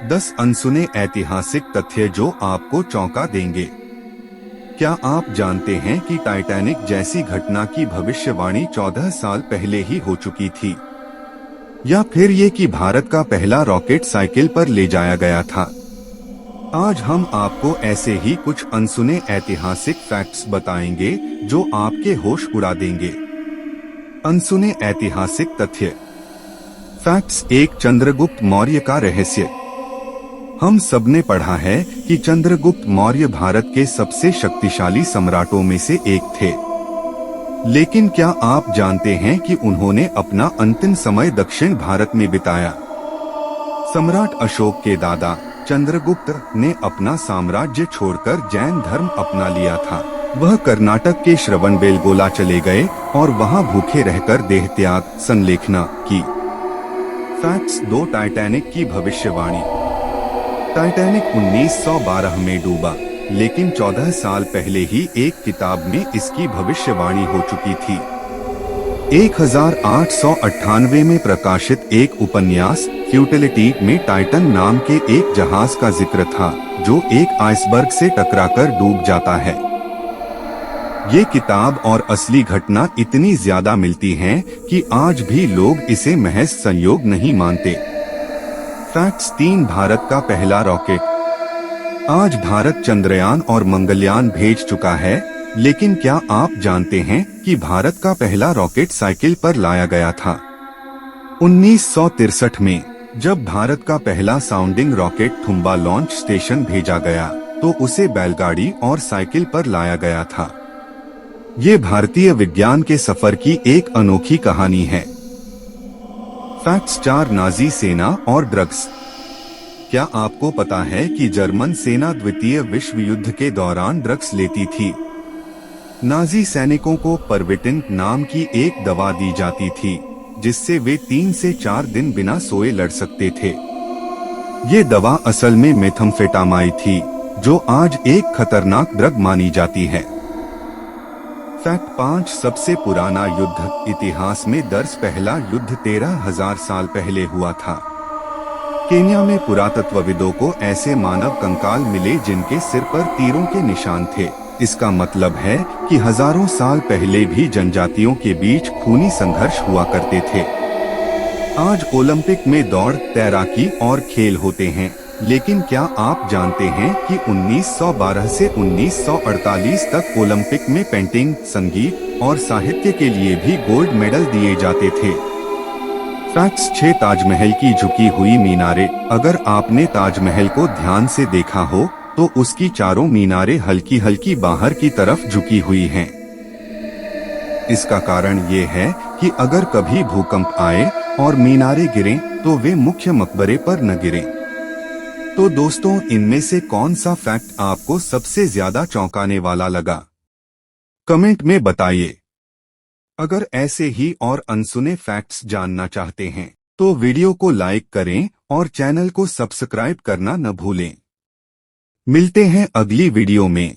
10 अनसुने ऐतिहासिक तथ्य जो आपको चौंका देंगे। क्या आप जानते हैं कि टाइटैनिक जैसी घटना की भविष्यवाणी 14 साल पहले ही हो चुकी थी? या फिर ये कि भारत का पहला रॉकेट साइकिल पर ले जाया गया था? आज हम आपको ऐसे ही कुछ अनसुने ऐतिहासिक फैक्ट्स बताएंगे जो आपके होश उड़ा देंगे। अनसुने ऐतिहासिक तथ्य। फैक्ट्स 1। चंद्रगुप्त मौर्य का रहस्य। हम सबने पढ़ा है कि चंद्रगुप्त मौर्य भारत के सबसे शक्तिशाली सम्राटों में से एक थे। लेकिन क्या आप जानते हैं कि उन्होंने अपना अंतिम समय दक्षिण भारत में बिताया? सम्राट अशोक के दादा चंद्रगुप्त ने अपना साम्राज्य छोड़कर जैन धर्म अपना लिया था। वह कर्नाटक के श्रवणबेलगोला चले गए और वहां भूखे रहकर देहत्याग संलेखना की। फैक्ट्स 2। टाइटैनिक की भविष्यवाणी। टाइटैनिक 1912 में डूबा, लेकिन 14 साल पहले ही एक किताब में इसकी भविष्यवाणी हो चुकी थी। 1898 में प्रकाशित एक उपन्यास फ्यूटिलिटी में टाइटन नाम के एक जहाज का जिक्र था जो एक आइसबर्ग से टकराकर डूब जाता है। ये किताब और असली घटना इतनी ज्यादा मिलती हैं कि आज भी लोग इसे महज संयोग नहीं मानते। फैक्ट्स 3। भारत का पहला रॉकेट। आज भारत चंद्रयान और मंगलयान भेज चुका है, लेकिन क्या आप जानते हैं कि भारत का पहला रॉकेट साइकिल पर लाया गया था? 1963 में जब भारत का पहला sounding rocket Thumba launch station भेजा गया तो उसे बैलगाड़ी और साइकिल पर लाया गया था। ये भारतीय विज्ञान के सफर की एक अनोखी कहानी है। फैक्ट्स 4। नाजी सेना और ड्रग्स। क्या आपको पता है कि जर्मन सेना द्वितीय विश्व युद्ध के दौरान ड्रग्स लेती थी? नाजी सैनिकों को परविटिन नाम की एक दवा दी जाती थी, जिससे वे 3 से 4 दिन बिना सोए लड़ सकते थे। ये दवा असल में मेथम्फेटामाइन थी, जो आज एक खतरनाक ड्रग मानी जाती है। फैक्ट 5। सबसे पुराना युद्ध। इतिहास में दर्ज पहला युद्ध 13,000 साल पहले हुआ था। केन्या में पुरातत्वविदों को ऐसे मानव कंकाल मिले जिनके सिर पर तीरों के निशान थे। इसका मतलब है कि हजारों साल पहले भी जनजातियों के बीच खूनी संघर्ष हुआ करते थे। आज ओलंपिक में दौड़, तैराकी और खेल होते हैं, लेकिन क्या आप जानते हैं कि 1912 से 1948 तक ओलंपिक में पेंटिंग, संगीत और साहित्य के लिए भी गोल्ड मेडल दिए जाते थे। फैक्ट्स 6। ताजमहल की झुकी हुई मीनारें। अगर आपने ताजमहल को ध्यान से देखा हो तो उसकी चारों मीनारें हल्की हल्की बाहर की तरफ झुकी हुई हैं। इसका कारण ये है कि अगर कभी भूकंप आए और मीनारें गिरें तो वे मुख्य मकबरे पर न गिरें। तो दोस्तों, इनमें से कौन सा फैक्ट आपको सबसे ज्यादा चौंकाने वाला लगा? कमेंट में बताइए। अगर ऐसे ही और अनसुने फैक्ट्स जानना चाहते हैं तो वीडियो को लाइक करें और चैनल को सब्सक्राइब करना न भूलें। मिलते हैं अगली वीडियो में।